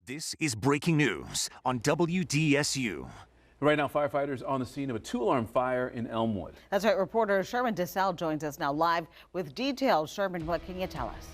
This is breaking news on WDSU. Right now, firefighters on the scene of a two-alarm fire in Elmwood. That's right. Reporter Sherman DeSalle joins us now live with details. Sherman, what can you tell us?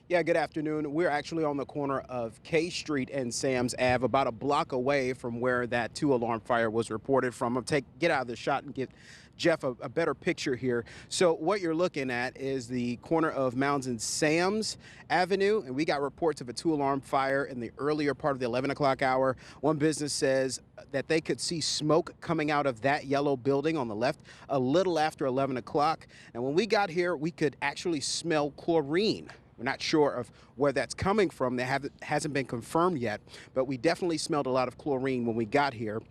Yeah, good afternoon. We're actually on the corner of K Street and Sam's Ave, about a block away from where that two-alarm fire was reported from. Get out of the shot and get Jeff a better picture here. So what you're looking at is the corner of Mounds and Sam's Avenue, and we got reports of a two-alarm fire in the earlier part of the 11 o'clock hour. One business says that they could see smoke coming out of that yellow building on the left a little after 11 o'clock. And when we got here, we could actually smell chlorine. We're not sure of where that's coming from. That hasn't been confirmed yet, but we definitely smelled a lot of chlorine when we got here.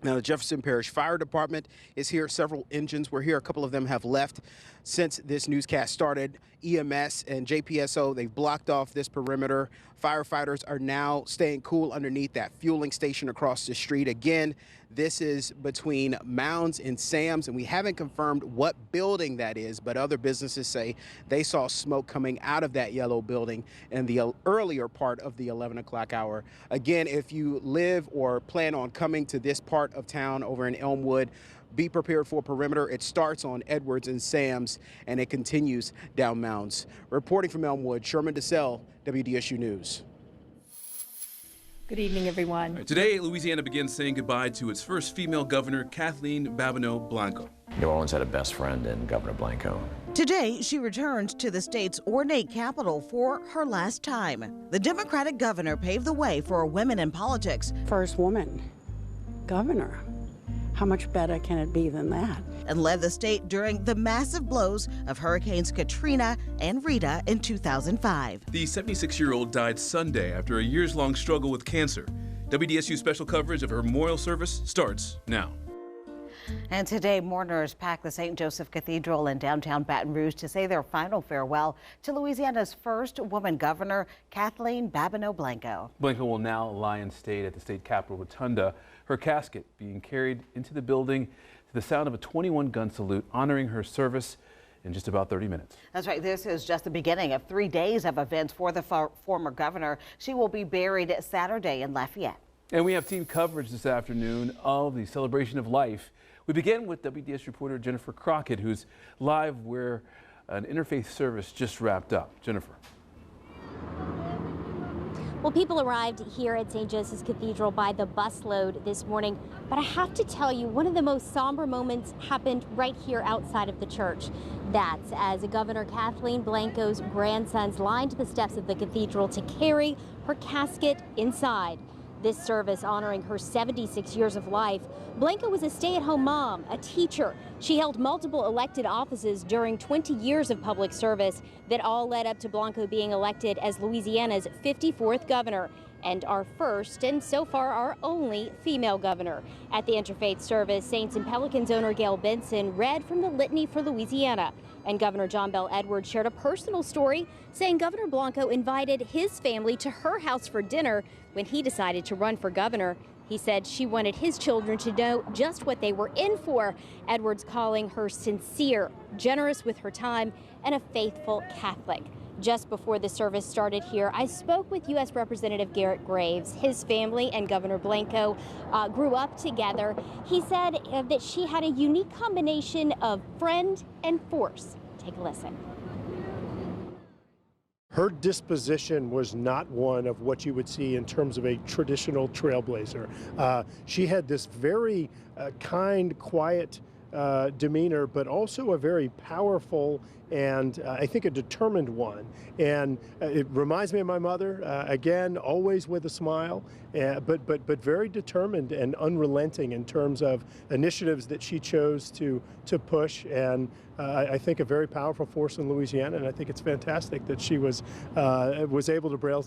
Now, the Jefferson Parish Fire Department is here. Several engines were here. A couple of them have left since this newscast started. EMS and JPSO, they've blocked off this perimeter. Firefighters are now staying cool underneath that fueling station across the street. Again, this is between Mounds and Sam's, and we haven't confirmed what building that is, but other businesses say they saw smoke coming out of that yellow building in the earlier part of the 11 o'clock hour. Again, if you live or plan on coming to this part of town over in Elmwood, be prepared for perimeter. It starts on Edwards and Sam's, and it continues down Mounds. Reporting from Elmwood, Sherman DeSalle, WDSU News. Good evening, everyone. Today, Louisiana begins saying goodbye to its first female governor, Kathleen Babineaux Blanco. New Orleans had a best friend in Governor Blanco. Today, she returns to the state's ornate capital for her last time. The Democratic governor paved the way for women in politics. First woman governor. How much better can it be than that? And led the state during the massive blows of Hurricanes Katrina and Rita in 2005. The 76-year-old died Sunday after a years-long struggle with cancer. WDSU special coverage of her memorial service starts now. And today, mourners packed the St. Joseph Cathedral in downtown Baton Rouge to say their final farewell to Louisiana's first woman governor, Kathleen Babineaux Blanco. Blanco will now lie in state at the state capitol rotunda, her casket being carried into the building to the sound of a 21-gun salute honoring her service in just about 30 minutes. That's right. This is just the beginning of 3 days of events for the former governor. She will be buried Saturday in Lafayette. And we have team coverage this afternoon of the celebration of life. We begin with WDS reporter Jennifer Crockett, who's live where an interfaith service just wrapped up. Jennifer. Well, people arrived here at St. Joseph's Cathedral by the busload this morning, but I have to tell you, one of the most somber moments happened right here outside of the church. That's as Governor Kathleen Blanco's grandsons lined the steps of the cathedral to carry her casket inside. This service honoring her 76 years of life. Blanco was a stay-at-home mom, a teacher. She held multiple elected offices during 20 years of public service that all led up to Blanco being elected as Louisiana's 54th governor and our first and so far our only female governor. At the interfaith service, Saints and Pelicans owner Gail Benson read from the Litany for Louisiana. And Governor John Bel Edwards shared a personal story saying Governor Blanco invited his family to her house for dinner when he decided to run for governor. He said she wanted his children to know just what they were in for. Edwards calling her sincere, generous with her time, and a faithful Catholic. Just before the service started here, I spoke with U.S. Representative Garrett Graves. His family and Governor Blanco grew up together. He said that she had a unique combination of friend and force. Take a listen. Her disposition was not one of what you would see in terms of a traditional trailblazer. She had this very kind, quiet demeanor, but also a very powerful and I think a determined one. And it reminds me of my mother, again, always with a smile, but very determined and unrelenting in terms of initiatives that she chose to push. And I think a very powerful force in Louisiana, and I think it's fantastic that she was able to braille.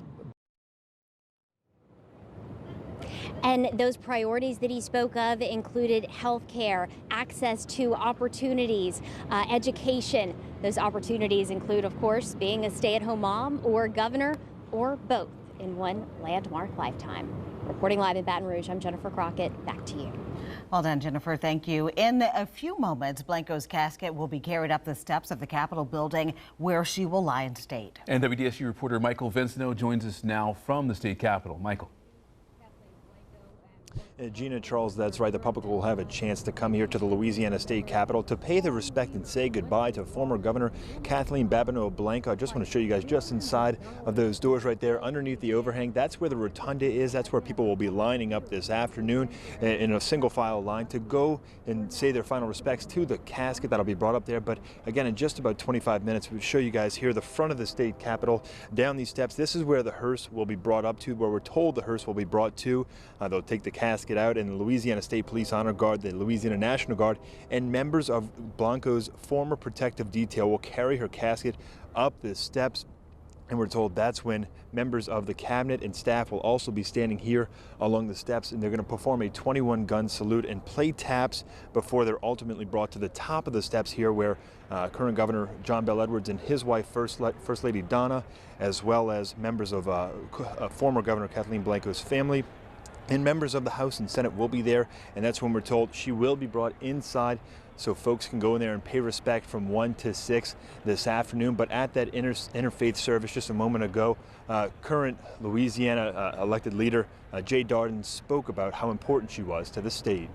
And those priorities that he spoke of included health care, access to opportunities, education. Those opportunities include, of course, being a stay-at-home mom or governor or both in one landmark lifetime. Reporting live in Baton Rouge, I'm Jennifer Crockett. Back to you. Well done, Jennifer. Thank you. In a few moments, Blanco's casket will be carried up the steps of the Capitol building where she will lie in state. And WDSU reporter Michael Vincino joins us now from the state capitol. Michael. Gina, Charles, that's right. The public will have a chance to come here to the Louisiana State Capitol to pay their respect and say goodbye to former Governor Kathleen Babineaux Blanco. I just want to show you guys just inside of those doors right there underneath the overhang. That's where the rotunda is. That's where people will be lining up this afternoon in a single file line to go and say their final respects to the casket that'll be brought up there. But again, in just about 25 minutes, we'll show you guys here the front of the state capitol down these steps. This is where the hearse will be brought up to, where we're told the hearse will be brought to. They'll take the casket out, and the Louisiana State Police Honor Guard, the Louisiana National Guard, and members of Blanco's former protective detail will carry her casket up the steps. And we're told that's when members of the cabinet and staff will also be standing here along the steps, and they're going to perform a 21-gun salute and play taps before they're ultimately brought to the top of the steps here, where current Governor John Bel Edwards and his wife, First Lady Donna, as well as members of former Governor Kathleen Blanco's family, and members of the House and Senate will be there. And that's when we're told she will be brought inside so folks can go in there and pay respect from 1 to 6 this afternoon. But at that interfaith service just a moment ago, current Louisiana elected leader Jay Darden spoke about how important she was to the state.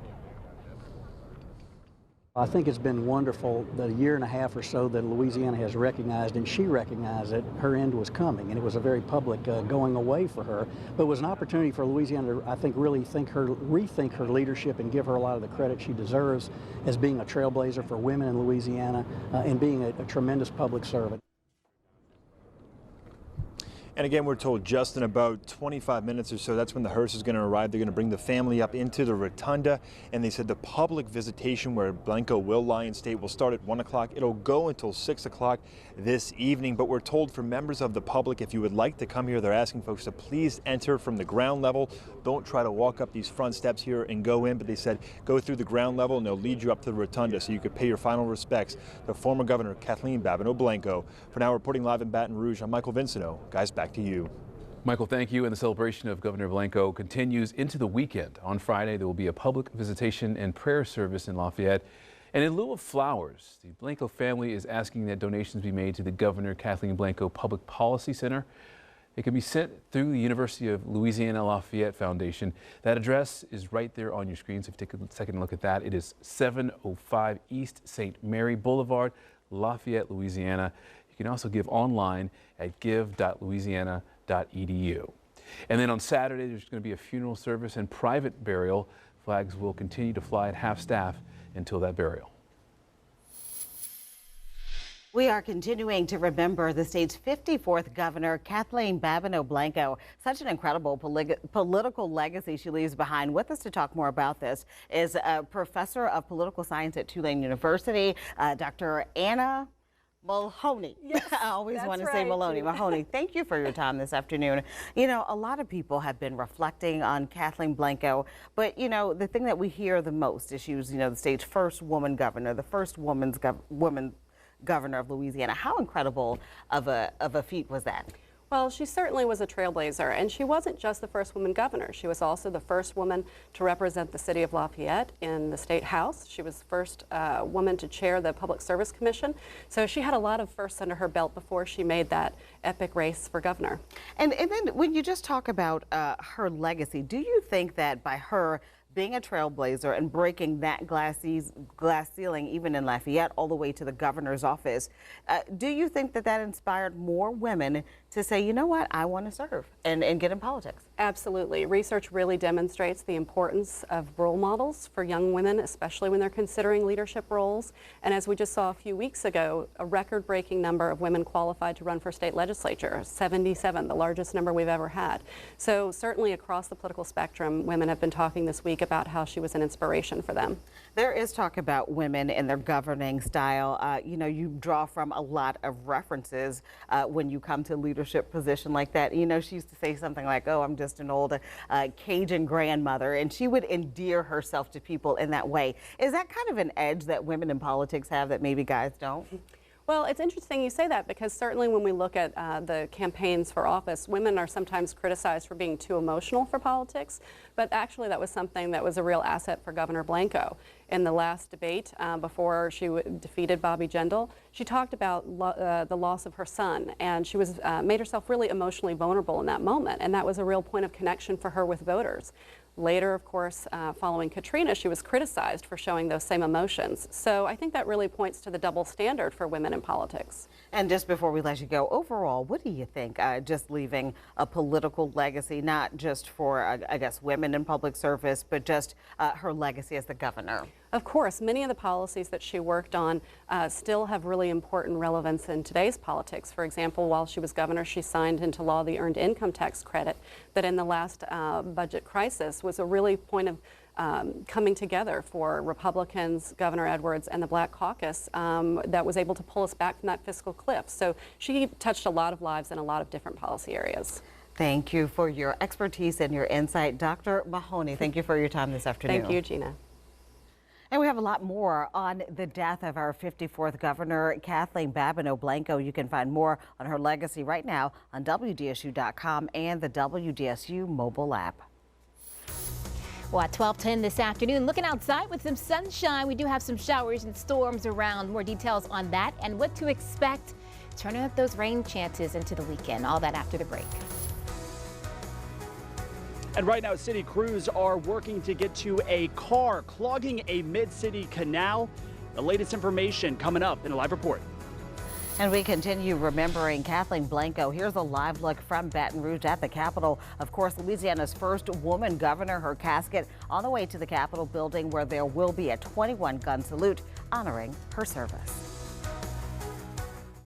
I think it's been wonderful that a year and a half or so that Louisiana has recognized, and she recognized that her end was coming, and it was a very public going away for her. But it was an opportunity for Louisiana to, I think, really rethink her leadership and give her a lot of the credit she deserves as being a trailblazer for women in Louisiana and being a tremendous public servant. And again, we're told just in about 25 minutes or so, that's when the hearse is going to arrive. They're going to bring the family up into the rotunda. And they said the public visitation where Blanco will lie in state will start at 1 o'clock. It'll go until 6 o'clock this evening. But we're told for members of the public, if you would like to come here, they're asking folks to please enter from the ground level. Don't try to walk up these front steps here and go in. But they said go through the ground level and they'll lead you up to the rotunda so you could pay your final respects to former Governor Kathleen Babineaux Blanco. For now, reporting live in Baton Rouge, I'm Michael Vincino. Guys, back to you. Michael, thank you. And the celebration of Governor Blanco continues into the weekend. On Friday, there will be a public visitation and prayer service in Lafayette. And in lieu of flowers, the Blanco family is asking that donations be made to the Governor Kathleen Blanco Public Policy Center. It can be sent through the University of Louisiana Lafayette Foundation. That address is right there on your screen, so if you take a second look at that. It is 705 East St. Mary Boulevard, Lafayette, Louisiana. You can also give online at give.louisiana.edu. And then on Saturday, there's going to be a funeral service and private burial. Flags will continue to fly at half-staff until that burial. We are continuing to remember the state's 54th governor, Kathleen Babineaux Blanco. Such an incredible political legacy she leaves behind. With us to talk more about this is a professor of political science at Tulane University, Dr. Anna Mahoney. Yes, I always want to say Maloney. Mahoney, thank you for your time this afternoon. You know, a lot of people have been reflecting on Kathleen Blanco, but you know, the thing that we hear the most is she was, you know, the state's first woman governor, the first woman governor of Louisiana. How incredible of a feat was that? Well, she certainly was a trailblazer, and she wasn't just the first woman governor. She was also the first woman to represent the city of Lafayette in the state house. She was the first woman to chair the Public Service Commission. So she had a lot of firsts under her belt before she made that epic race for governor. And then when you just talk about her legacy, do you think that by her being a trailblazer and breaking that glass ceiling, even in Lafayette, all the way to the governor's office, do you think that that inspired more women to say, you know what, I want to serve and get in politics? Absolutely. Research really demonstrates the importance of role models for young women, especially when they're considering leadership roles. And as we just saw a few weeks ago, a record-breaking number of women qualified to run for state legislature, 77, the largest number we've ever had. So certainly across the political spectrum, women have been talking this week about how she was an inspiration for them. There is talk about women and their governing style. You know, you draw from a lot of references when you come to a leadership position like that. You know, she used to say something like, oh, I'm just an old Cajun grandmother, and she would endear herself to people in that way. Is that kind of an edge that women in politics have that maybe guys don't? Well, it's interesting you say that because certainly when we look at the campaigns for office, women are sometimes criticized for being too emotional for politics, but actually that was something that was a real asset for Governor Blanco. In the last debate before she defeated Bobby Jindal, she talked about the loss of her son, and she was made herself really emotionally vulnerable in that moment, and that was a real point of connection for her with voters. Later, of course, following Katrina, she was criticized for showing those same emotions. So I think that really points to the double standard for women in politics. And just before we let you go, overall, what do you think, just leaving a political legacy, not just for, I guess, women in public service, but just her legacy as the governor? Of course, many of the policies that she worked on still have really important relevance in today's politics. For example, while she was governor, she signed into law the earned income tax credit that in the last budget crisis was a really point of coming together for Republicans, Governor Edwards, and the Black Caucus that was able to pull us back from that fiscal cliff. So she touched a lot of lives in a lot of different policy areas. Thank you for your expertise and your insight. Dr. Mahoney, thank you for your time this afternoon. Thank you, Gina. And we have a lot more on the death of our 54th governor, Kathleen Babineau Blanco. You can find more on her legacy right now on WDSU.com and the WDSU mobile app. Well, at 12:10 this afternoon, looking outside with some sunshine. We do have some showers and storms around. More details on that and what to expect. Turning up those rain chances into the weekend. All that after the break. And right now, city crews are working to get to a car clogging a mid-city canal. The latest information coming up in a live report. And we continue remembering Kathleen Blanco. Here's a live look from Baton Rouge at the Capitol. Of course, Louisiana's first woman governor, her casket on the way to the Capitol building where there will be a 21-gun salute honoring her service.